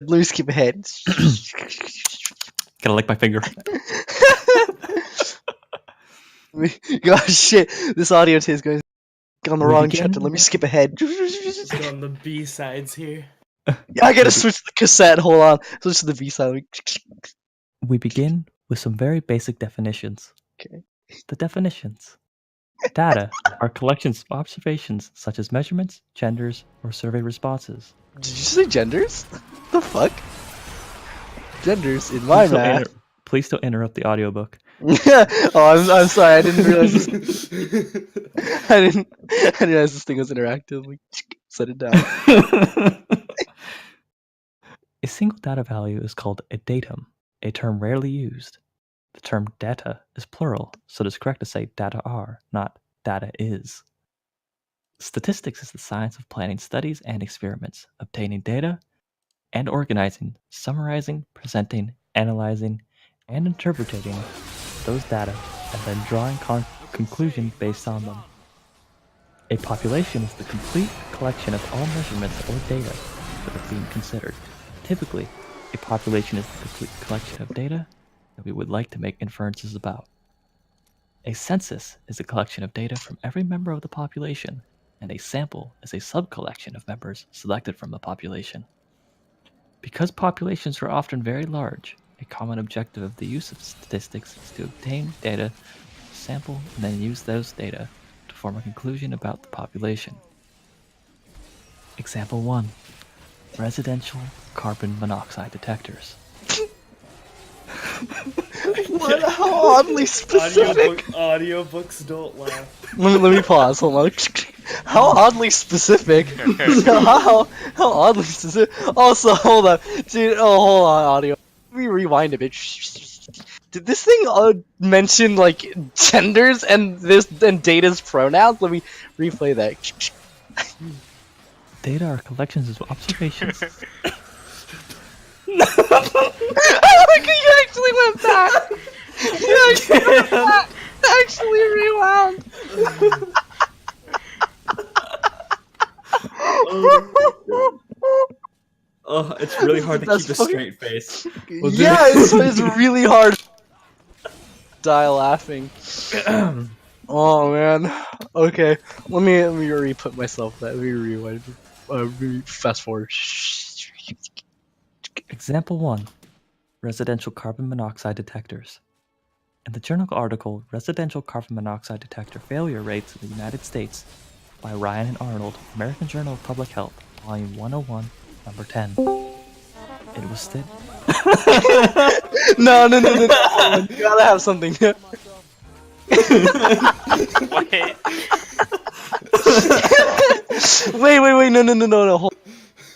Let me skip ahead. Gotta lick my finger. Gosh, shit. This audio tape is going on the We wrong begin? chapter. Let me skip ahead. Just on the B-sides here. Yeah, I gotta switch the cassette. Hold on. Switch to the B side. We begin with some very basic definitions. Okay. The definitions. Data are collections of observations such as measurements, genders, or survey responses. Did you say genders? The fuck? Genders in my math. Please don't interrupt the audiobook. Oh, I'm sorry. I didn't realize this. I didn't realize this thing was interactive. Like, set it down. A single data value is called a datum, a term rarely used. The term data is plural, so it is correct to say data are, not data is. Statistics is the science of planning studies and experiments, obtaining data, and organizing, summarizing, presenting, analyzing, and interpreting those data, and then drawing conclusions based on them. A population is the complete collection of all measurements or data that are being considered. Typically, a population is the complete collection of data that we would like to make inferences about. A census is a collection of data from every member of the population, and a sample is a sub-collection of members selected from the population. Because populations are often very large, a common objective of the use of statistics is to obtain data, sample, and then use those data to form a conclusion about the population. Example 1. Residential carbon monoxide detectors. What? How oddly specific. Audiobooks don't laugh. Let me pause. Hold on. How oddly specific. how oddly specific. Also, hold on. Dude, hold on, audio. Let me rewind a bit. Did this thing mention, like, genders and data's pronouns? Let me replay that. Data are collections of observations. I like you actually went back. You actually went back. Actually rewound. Oh, it's really hard to That's keep a fucking- straight face. Yeah, it's really hard to die laughing. Oh man. Okay, let me re-put myself that. Let me rewind. Fast forward. Example 1. Residential carbon monoxide detectors. In the journal article Residential Carbon Monoxide Detector Failure Rates in the United States by Ryan and Arnold, American Journal of Public Health, Volume 101, Number 10. It was stated... No. Hold on. You gotta have something. Wait. No. Hold.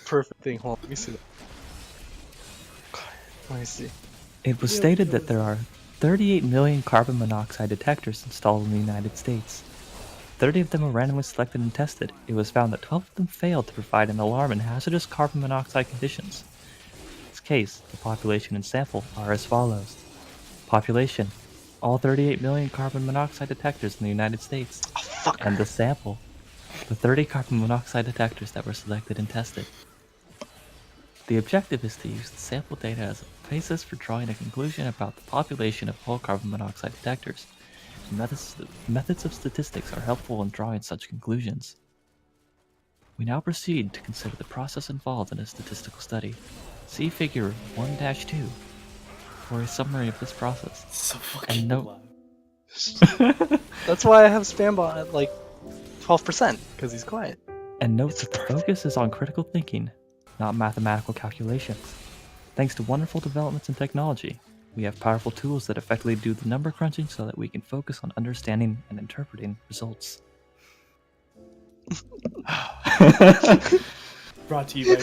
Perfect thing. Hold on. Let me see that. Let me see. It was stated that there are 38 million carbon monoxide detectors installed in the United States. 30 of them were randomly selected and tested. It was found that 12 of them failed to provide an alarm in hazardous carbon monoxide conditions. In this case, the population and sample are as follows. Population, all 38 million carbon monoxide detectors in the United States. Oh, and the sample, the 30 carbon monoxide detectors that were selected and tested. The objective is to use the sample data as a basis for drawing a conclusion about the population of all carbon monoxide detectors. Methods of statistics are helpful in drawing such conclusions. We now proceed to consider the process involved in a statistical study. See Figure 1-2 for a summary of this process. So fucking note- loud. That's why I have Spambot at like 12%, because he's quiet. And note that the focus is on critical thinking, not mathematical calculations. Thanks to wonderful developments in technology, we have powerful tools that effectively do the number crunching so that we can focus on understanding and interpreting results. Brought to you by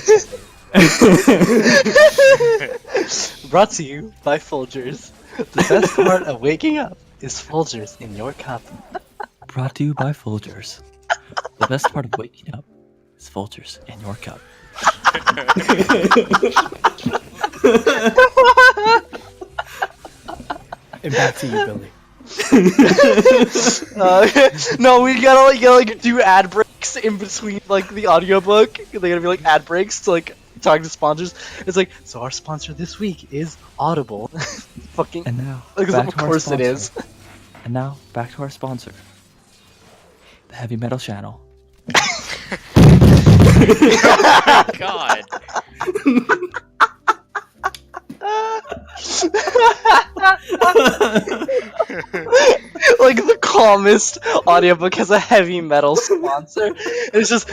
Brought to you by Folgers. The best part of waking up is Folgers in your cup. Brought to you by Folgers. The best part of waking up is Folgers in your cup. And back to you, Billy. No, we gotta like do ad breaks in between like the audiobook. They gotta be like ad breaks to like talking to sponsors. It's like, so our sponsor this week is Audible. Fucking, And now, because back of to our course it is. sponsor. And now, back to our sponsor, the Heavy Metal Channel. Oh my god. Like the calmest audiobook has a heavy metal sponsor. It's just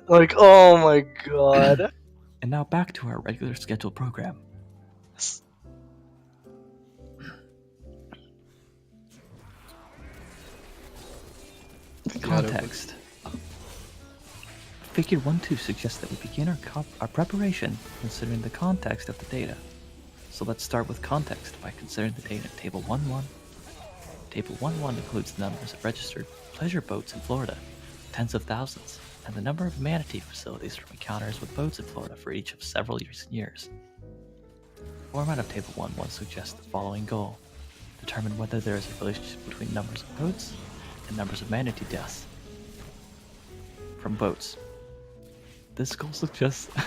like, oh my god. And now back to our regular scheduled program. Context. Figure 1-2 suggests that we begin our preparation considering the context of the data. So let's start with context by considering the data in Table 1-1. Table 1-1 includes the numbers of registered pleasure boats in Florida, tens of thousands, and the number of manatee facilities from encounters with boats in Florida for each of several recent years. The format of Table 1-1 suggests the following goal. Determine whether there is a relationship between numbers of boats and numbers of manatee deaths from boats. This goal suggests a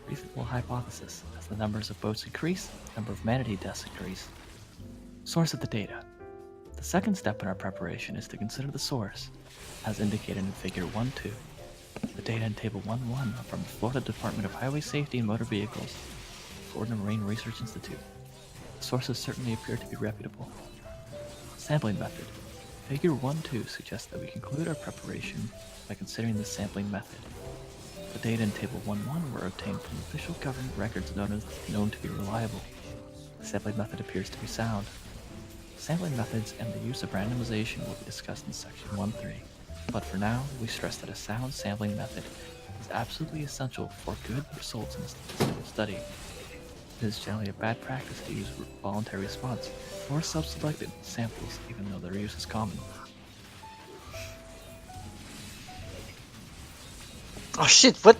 reasonable hypothesis. As the numbers of boats increase, the number of manatee deaths increase. Source of the data. The second step in our preparation is to consider the source, as indicated in Figure 1-2. The data in Table 1-1 are from the Florida Department of Highway Safety and Motor Vehicles, Florida Marine Research Institute. The sources certainly appear to be reputable. Sampling method. Figure 1-2 suggests that we conclude our preparation by considering the sampling method. The data in Table 1-1 were obtained from official government records known to be reliable. The sampling method appears to be sound. Sampling methods and the use of randomization will be discussed in Section 1.3, but for now, we stress that a sound sampling method is absolutely essential for good results in a statistical study. It is generally a bad practice to use voluntary response or self-selected samples, even though their use is common. Oh shit, what?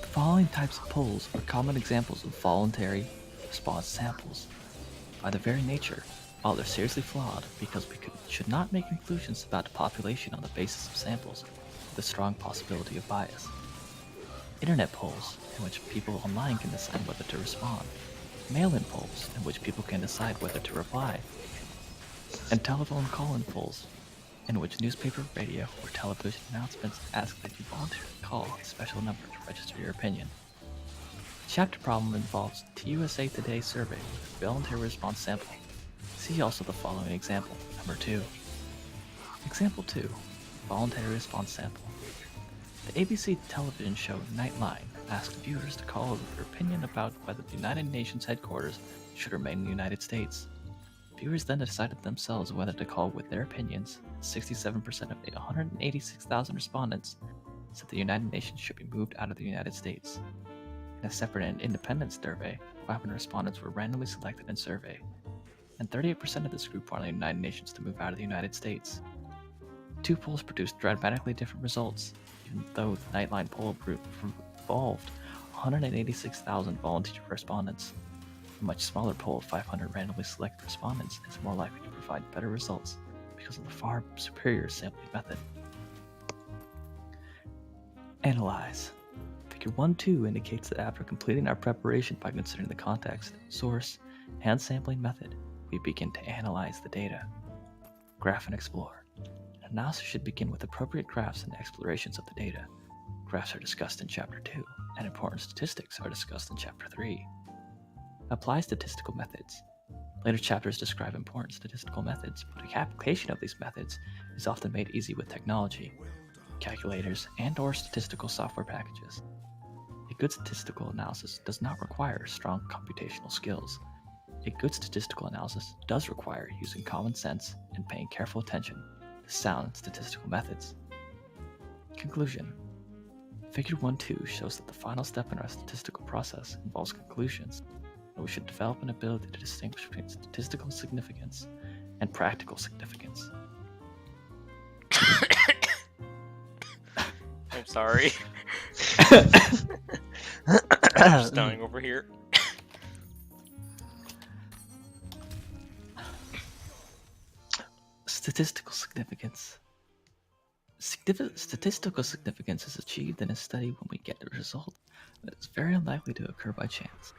The following types of polls are common examples of voluntary response samples. By their very nature, while they're seriously flawed because we should not make conclusions about the population on the basis of samples with a strong possibility of bias. Internet polls, in which people online can decide whether to respond. Mail-in polls, in which people can decide whether to reply. And telephone call-in polls, in which newspaper, radio, or television announcements ask that you voluntarily call a special number to register your opinion. The chapter problem involves TUSA Today survey with voluntary response sample. See also the following example, number 2. Example 2, voluntary response sample. The ABC television show Nightline asked viewers to call their opinion about whether the United Nations headquarters should remain in the United States. Viewers then decided themselves whether to call with their opinions. 67% of the 186,000 respondents said the United Nations should be moved out of the United States. In a separate and independent survey, 500 respondents were randomly selected and surveyed, and 38% of this group wanted the United Nations to move out of the United States. Two polls produced dramatically different results, even though the Nightline poll group involved 186,000 volunteer respondents. A much smaller poll of 500 randomly selected respondents is more likely to provide better results because of the far superior sampling method. Analyze. Figure 1-2 indicates that after completing our preparation by considering the context, source, and sampling method, we begin to analyze the data. Graph and explore. An analysis should begin with appropriate graphs and explorations of the data. Graphs are discussed in Chapter 2, and important statistics are discussed in Chapter 3. Apply statistical methods. Later chapters describe important statistical methods, but the application of these methods is often made easy with technology, calculators, and/or statistical software packages. A good statistical analysis does not require strong computational skills. A good statistical analysis does require using common sense and paying careful attention to sound statistical methods. Conclusion. Figure 1-2 shows that the final step in our statistical process involves conclusions, and we should develop an ability to distinguish between statistical significance and practical significance. I'm sorry. I'm just dying over here. Statistical significance. Statistical significance is achieved in a study when we get a result that is very unlikely to occur by chance.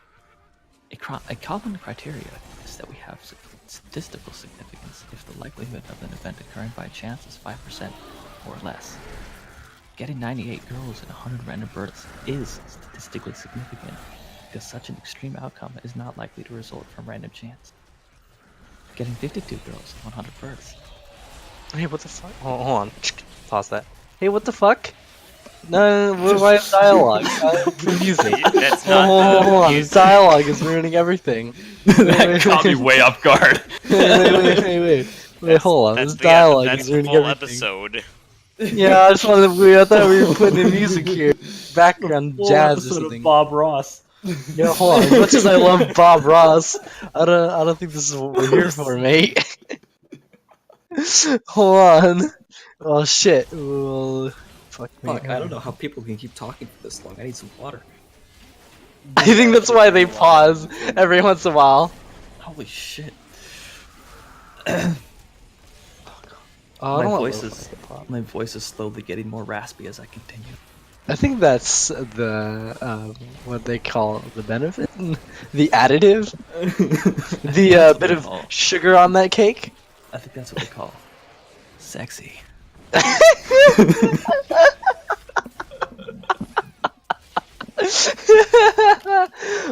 A common criteria is that we have statistical significance if the likelihood of an event occurring by chance is 5% or less. Getting 98 girls and 100 random births is statistically significant because such an extreme outcome is not likely to result from random chance. Getting 52 girls and 100 births. Hey, what the fuck? Hold on. Pause that. Hey, what the fuck? No, why is dialogue? Music. That's not Hold on. music. Dialogue is ruining everything. That caught me way off guard. Wait, hold on. That's This the, dialogue that's is the ruining full everything. episode. Yeah, I just wanted to, I thought we were putting in music here. Background Full jazz or episode something. of Bob Ross. Yeah, hold on. As much as I love Bob Ross, I don't think this is what we're here for, mate. Hold on. Oh shit. Well, fuck me. Fuck, I don't know how people can keep talking for this long. I need some water. I think that's why they pause every once in a while. Holy shit. Oh, I don't My want voice lo-fi is hip-hop. my voice is slowly getting more raspy as I continue. I think that's the what they call the benefit, the additive, the That's what bit they of call it. sugar on that cake. I think that's what they call sexy.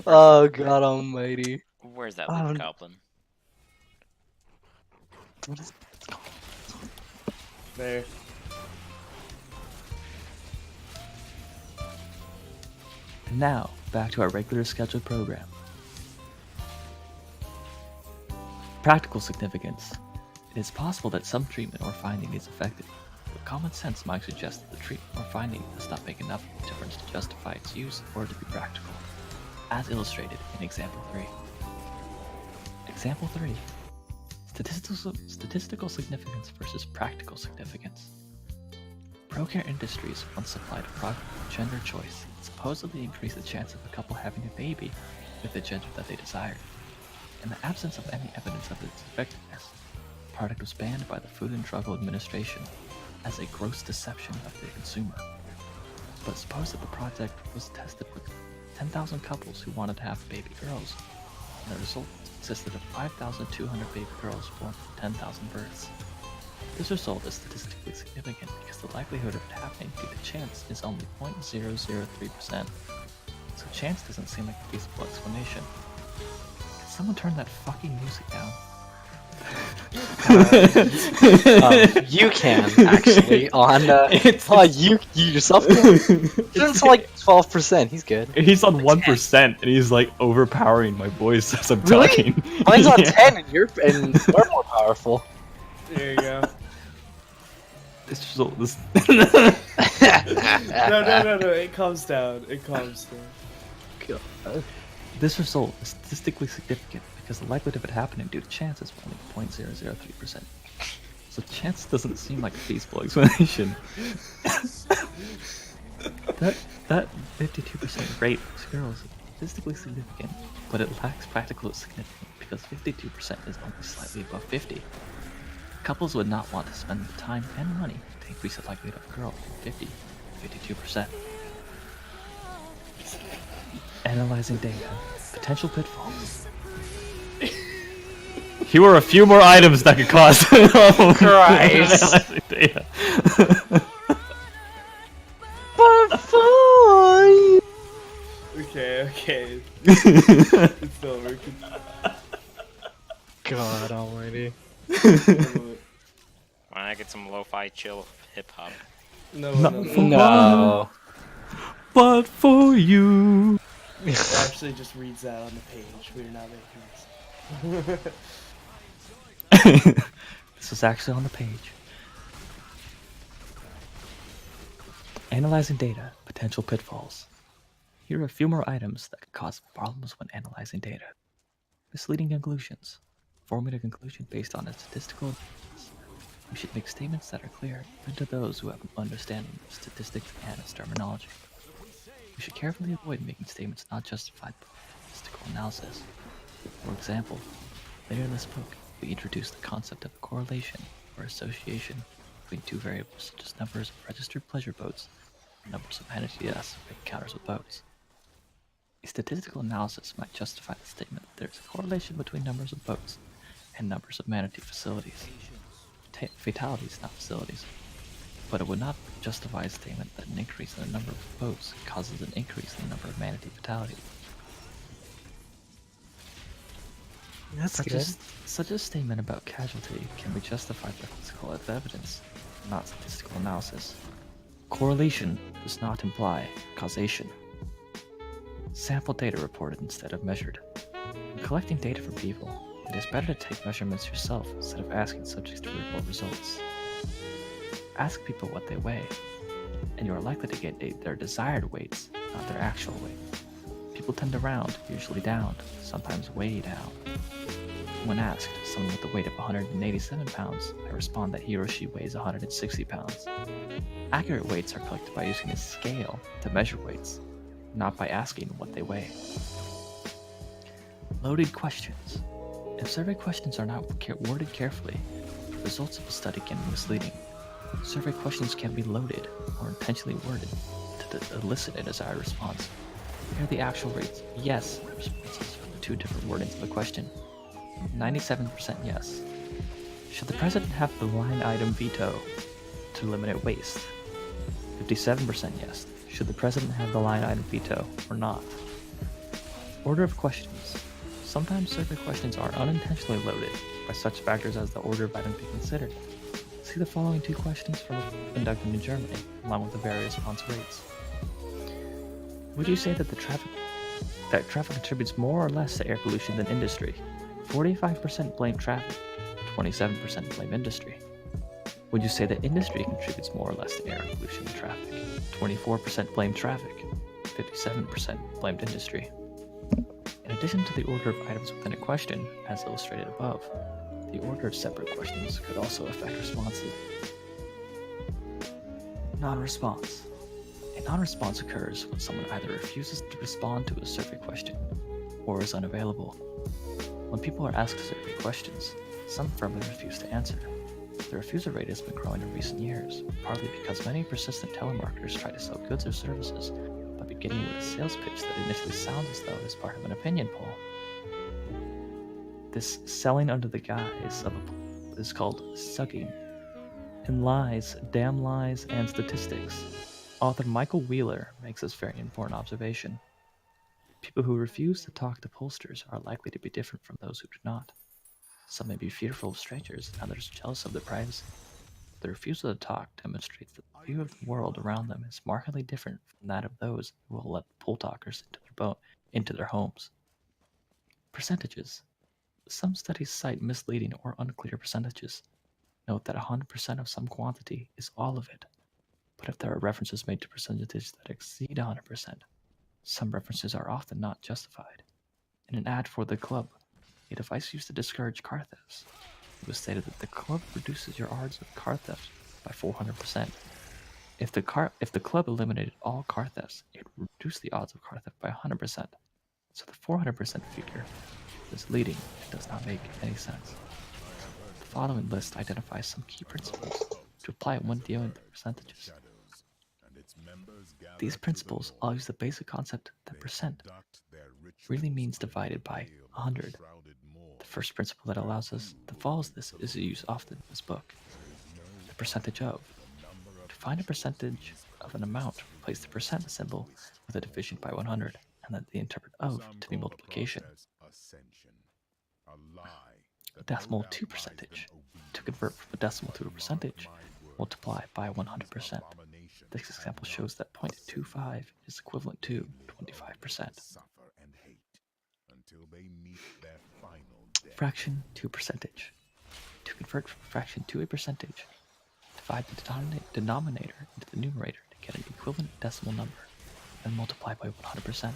Oh god almighty. Where's that little Um, goblin? What is There. And now, back to our regular scheduled program. Practical significance. It is possible that some treatment or finding is effective, but common sense might suggest that the treatment or finding does not make enough difference to justify its use or to be practical, as illustrated in Example 3. Example 3. Statistical significance versus practical significance. Procare Industries once supplied a product with gender choice that supposedly increased the chance of a couple having a baby with the gender that they desired. In the absence of any evidence of its effectiveness, the product was banned by the Food and Drug Administration as a gross deception of the consumer. But suppose that the product was tested with 10,000 couples who wanted to have baby girls, and the result consisted of 5,200 baby girls born from 10,000 births. This result is statistically significant because the likelihood of it happening due to chance is only 0.003%, so chance doesn't seem like a feasible explanation. Can someone turn that fucking music down? you can actually on you yourself can. It's like 12%. He's good. He's on 1% and he's like overpowering my voice as I'm Really? talking. Mine's on Yeah. 10 and we're more powerful. There you go. This result is No. It calms down. It calms down. This result is statistically significant because the likelihood of it happening due to chance is only 0.003%. So chance doesn't seem like a feasible explanation. that 52% rate of girls is statistically significant, but it lacks practical significance because 52% is only slightly above 50. Couples would not want to spend the time and money to increase the likelihood of a girl from 50 to 52%. Analyzing data. Potential pitfalls. Here are a few more items that could cause Christ. analyzing data. Okay. It's still working. God almighty. Why not get some lo-fi chill hip-hop? No. No. But for you. It actually just reads that on the page. We're not making this. This was actually on the page. Analyzing data. Potential pitfalls. Here are a few more items that could cause problems when analyzing data. Misleading conclusions. Forming a conclusion based on a statistical analysis. We should make statements that are clear even to those who have an understanding of statistics and its terminology. We should carefully avoid making statements not justified by statistical analysis. For example, later in this book, we introduce the concept of a correlation, or or association between two variables such as numbers of registered pleasure boats and numbers of NTS encounters with boats. A statistical analysis might justify the statement that there is a correlation between numbers of boats and numbers of manatee facilities. Fatalities, not facilities. But it would not justify a statement that an increase in the number of boats causes an increase in the number of manatee fatalities. That's Such a statement about casualty can be justified by physical evidence, not statistical analysis. Correlation does not imply causation. Sample data reported instead of measured. When collecting data from people, it is better to take measurements yourself instead of asking subjects to report results. Ask people what they weigh, and you are likely to get their desired weights, not their actual weight. People tend to round, usually down, sometimes way down. When asked, someone with a weight of 187 pounds may respond that he or she weighs 160 pounds. Accurate weights are collected by using a scale to measure weights, not by asking what they weigh. Loaded questions. If survey questions are not worded carefully, the results of a study can be misleading. Survey questions can be loaded or intentionally worded to elicit a desired response. Here are the actual rates yes responses from the two different wordings of a question. 97% yes. Should the president have the line item veto to eliminate waste? 57% yes. Should the president have the line item veto or not? Order of questions. Sometimes survey questions are unintentionally loaded by such factors as the order of items to be considered. See the following two questions from conducted in Germany, along with the various response rates. Would you say that traffic contributes more or less to air pollution than industry? 45% blame traffic, 27% blame industry. Would you say that industry contributes more or less to air pollution than traffic? 24% blame traffic, 57% blamed industry. In addition to the order of items within a question, as illustrated above, the order of separate questions could also affect responses. Non-response. A non-response occurs when someone either refuses to respond to a survey question or is unavailable. When people are asked survey questions, some firmly refuse to answer. The refusal rate has been growing in recent years, partly because many persistent telemarketers try to sell goods or services by beginning with a sales pitch that initially sounds as though it is part of an opinion poll. This selling under the guise of a poll is called sugging. In Lies, Damn Lies, and Statistics, author Michael Wheeler makes this very important observation. People who refuse to talk to pollsters are likely to be different from those who do not. Some may be fearful of strangers, and others jealous of their privacy. The refusal to talk demonstrates that the view of the world around them is markedly different from that of those who will let poll talkers into their homes. Percentages. Some studies cite misleading or unclear percentages. Note that 100% of some quantity is all of it. But if there are references made to percentages that exceed 100%, some references are often not justified. In an ad for the club, a device used to discourage car thefts, it was stated that the club reduces your odds of car theft by 400%. If the club eliminated all car thefts, it would reduce the odds of car theft by 100%. So the 400% figure is leading and does not make any sense. The following list identifies some key principles to apply when dealing with percentages. These principles all use the basic concept that percent really means divided by 100. The first principle that follows this is used often in this book. The percentage of. To find a percentage of an amount, replace the percent symbol with a division by 100, and let the interpret of to be multiplication. Decimal to percentage. To convert from a decimal to a percentage, multiply by 100%. This example shows that 0.25 is equivalent to 25%. Fraction to percentage. To convert from a fraction to a percentage, divide the denominator into the numerator to get an equivalent decimal number, and multiply by 100%.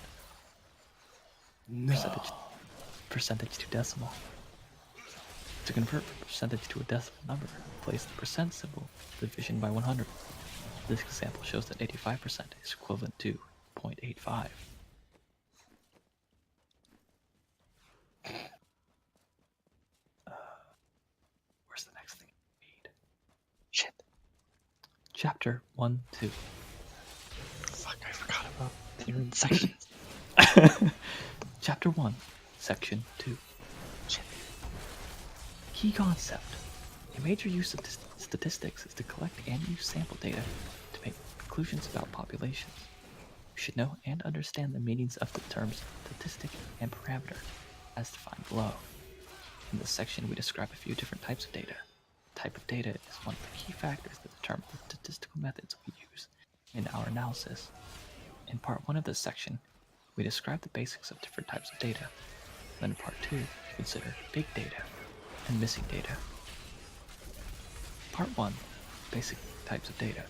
Percentage to decimal. To convert from a percentage to a decimal number, place the percent symbol with division by 100. This example shows that 85% is equivalent to 0.85. Where's the next thing I need? Chapter 1, 2. Fuck, I forgot about different sections. Chapter 1, Section 2. Key concept. A major use of statistics is to collect and use sample data to make conclusions about populations. You should know and understand the meanings of the terms statistic and parameter, as defined below. In this section, we describe a few different types of data. Type of data is one of the key factors that determine the statistical methods we use in our analysis. In part 1 of this section, we describe the basics of different types of data. Then in part 2, we consider big data and missing data. Part 1, basic types of data.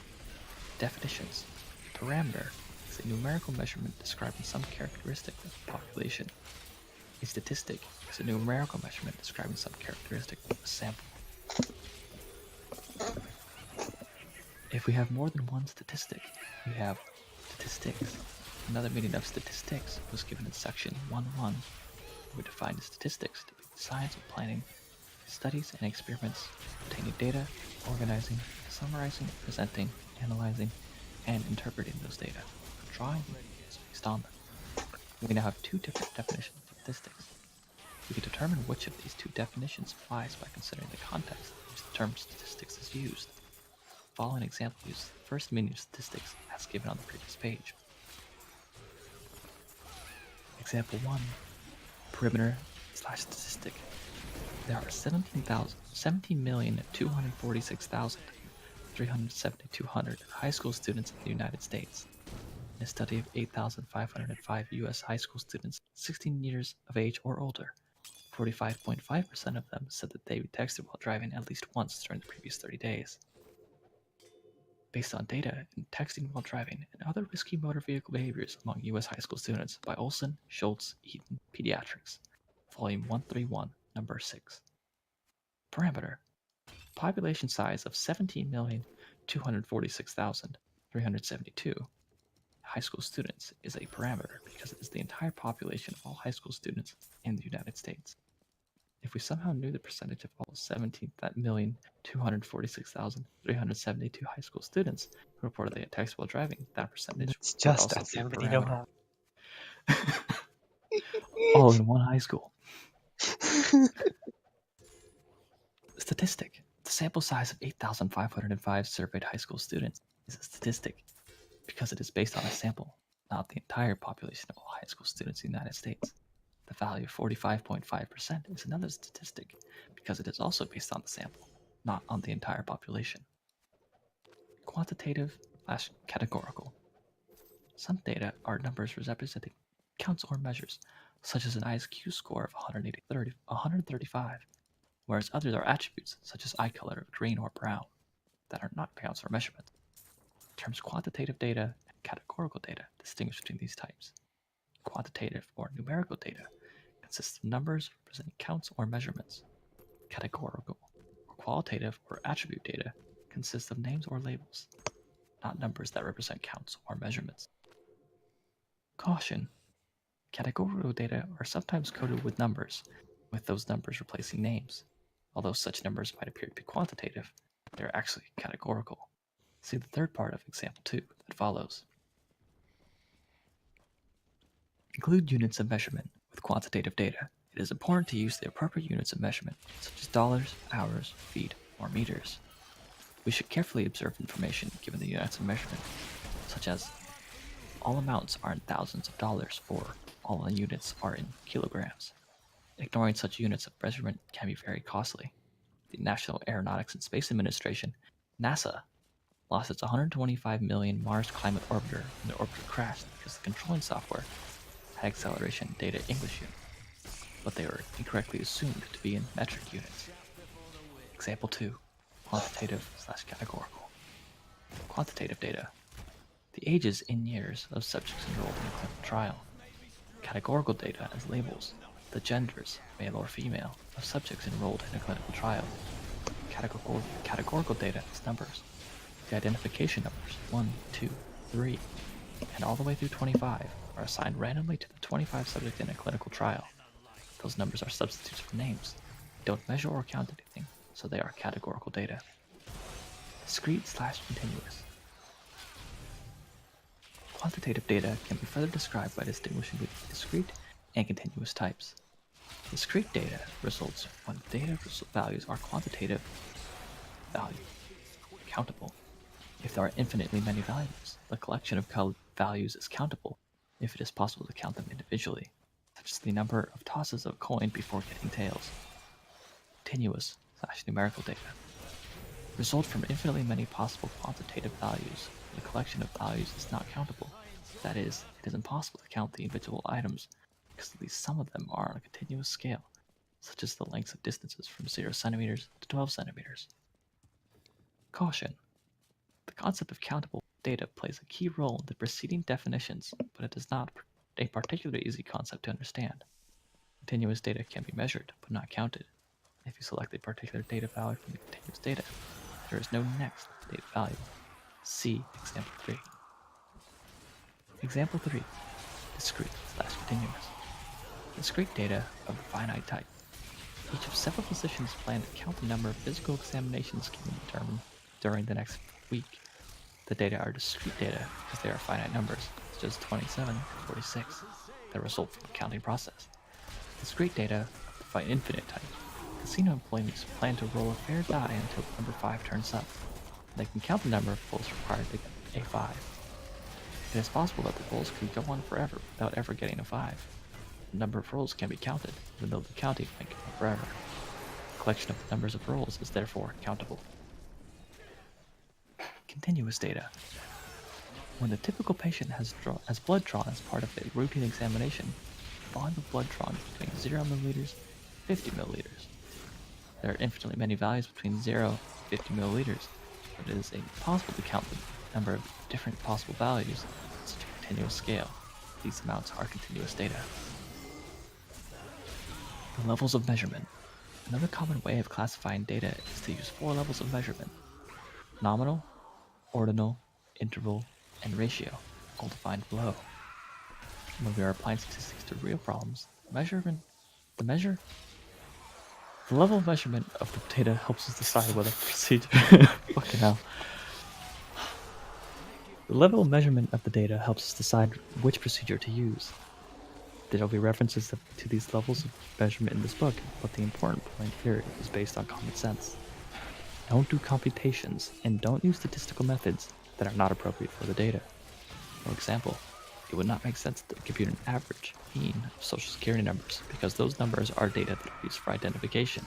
Definitions. A parameter is a numerical measurement describing some characteristic of the population. A statistic is a numerical measurement describing some characteristic of a sample. If we have more than one statistic, we have statistics. Another meaning of statistics was given in section 1.1. We defined statistics to be the science of planning, studies and experiments, obtaining data, organizing, summarizing, presenting, analyzing, and interpreting those data, drawing conclusions based on them. We now have two different definitions of statistics. We can determine which of these two definitions applies by considering the context in which the term statistics is used. The following example uses the first meaning of statistics as given on the previous page. Example 1. Perimeter/statistic. There are 17,246,372 high school students in the United States. In a study of 8,505 U.S. high school students 16 years of age or older, 45.5% of them said that they texted while driving at least once during the previous 30 days. Based on data in texting while driving and other risky motor vehicle behaviors among U.S. high school students by Olson, Schultz, Eaton, Pediatrics, Volume 131, Number 6. Parameter. Population size of 17,246,372 high school students is a parameter because it is the entire population of all high school students in the United States. If we somehow knew the percentage of all 17,246,372 high school students who reported they had texted while driving, that percentage It's would just also that be a 70 don't parameter. have. All in one high school. Statistic. The sample size of 8,505 surveyed high school students is a statistic because it is based on a sample, not the entire population of all high school students in the United States. The value of 45.5% is another statistic because it is also based on the sample, not on the entire population. Quantitative/categorical. Some data are numbers representing counts or measures, such as an ISQ score of 135, whereas others are attributes, such as eye color of green or brown, that are not counts or measurements. The terms quantitative data and categorical data distinguish between these types. Quantitative or numerical data consists of numbers representing counts or measurements. Categorical or qualitative or attribute data consists of names or labels, not numbers that represent counts or measurements. Caution. Categorical data are sometimes coded with numbers, with those numbers replacing names. Although such numbers might appear to be quantitative, they are actually categorical. See the third part of example 2 that follows. Include units of measurement with quantitative data. It is important to use the appropriate units of measurement, such as dollars, hours, feet, or meters. We should carefully observe information given the units of measurement, such as all amounts are in thousands of dollars or all the units are in kilograms. Ignoring such units of measurement can be very costly. The National Aeronautics and Space Administration, NASA, lost its 125 million Mars climate orbiter when the orbiter crashed because the controlling software had acceleration data English units, but they were incorrectly assumed to be in metric units. Example 2, quantitative/categorical. Quantitative data. The ages in years of subjects enrolled in a clinical trial. Categorical data as labels. The genders, male or female, of subjects enrolled in a clinical trial. Categorical data as numbers. The identification numbers 1, 2, 3, and all the way through 25 are assigned randomly to the 25 subjects in a clinical trial. Those numbers are substitutes for names. They don't measure or count anything, so they are categorical data. Discrete/continuous. Quantitative data can be further described by distinguishing between discrete and continuous types. Discrete data results when data values are quantitative value, countable. If there are infinitely many values, the collection of values is countable if it is possible to count them individually, such as the number of tosses of a coin before getting tails. Continuous/numerical data result from infinitely many possible quantitative values. The collection of values is not countable. That is, it is impossible to count the individual items because at least some of them are on a continuous scale, such as the lengths of distances from 0 centimeters to 12 centimeters. Caution. The concept of countable data plays a key role in the preceding definitions, but it is not a particularly easy concept to understand. Continuous data can be measured, but not counted. If you select a particular data value from the continuous data, there is no next data value. See example 3. Example 3. Discrete/continuous. Discrete data of a finite type. Each of several physicians plan to count the number of physical examinations given determined during the next week. The data are discrete data because they are finite numbers, such as 27 and 46, that result from the counting process. Discrete data of the infinite type. Casino employees plan to roll a fair die until number 5 turns up. They can count the number of rolls required to get a 5. It is possible that the rolls could go on forever without ever getting a 5. The number of rolls can be counted, even though the counting might go on forever. The collection of the numbers of rolls is therefore countable. Continuous data. When the typical patient has blood drawn as part of a routine examination, the volume of blood drawn is between 0 milliliters and 50 milliliters. There are infinitely many values between 0 and 50 milliliters, but it is impossible to count the number of different possible values on such a continuous scale. These amounts are continuous data. The levels of measurement. Another common way of classifying data is to use 4 levels of measurement: nominal, ordinal, interval, and ratio, all defined below. When we are applying statistics to real problems, the level of measurement of the data helps us decide whether procedure fucking hell. The level of measurement of the data helps us decide which procedure to use. There will be references to these levels of measurement in this book, but the important point here is based on common sense. Don't do computations, and don't use statistical methods that are not appropriate for the data. For example, it would not make sense to compute an average mean of social security numbers because those numbers are data that are used for identification,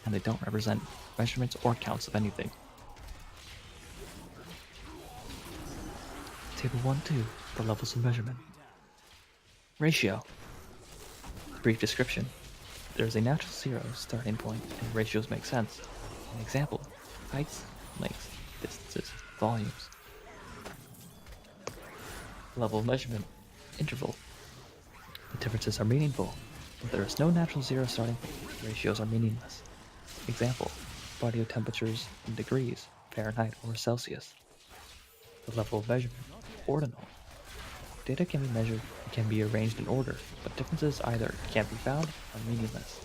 and they don't represent measurements or counts of anything. Table 1-2, the levels of measurement. Ratio. Brief description. There is a natural 0 starting point, and ratios make sense. An example: heights, lengths, distances, volumes. Level of measurement. Interval. The differences are meaningful, but there is no natural 0 starting point. Ratios are meaningless. Example: body temperatures in degrees, Fahrenheit or Celsius. The level of measurement. Ordinal. Data can be measured and can be arranged in order, but differences either can't be found or meaningless.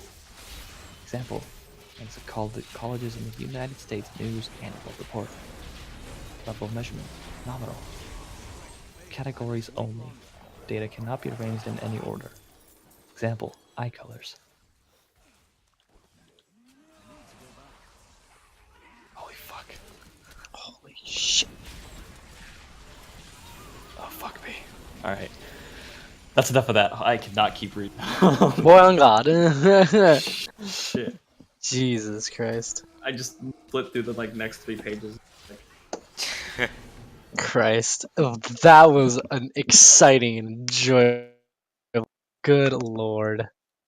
Example: lengths of colleges in the United States News Annual Report. Level of measurement. Nominal. Categories only. Data cannot be arranged in any order. Example: eye colors. Holy fuck. Holy shit. Oh, fuck me. Alright. That's enough of that. I cannot keep reading. Boy on God. Shit. Jesus Christ. I just flipped through the next 3 pages. Christ. That was an exciting and enjoyable. Good lord.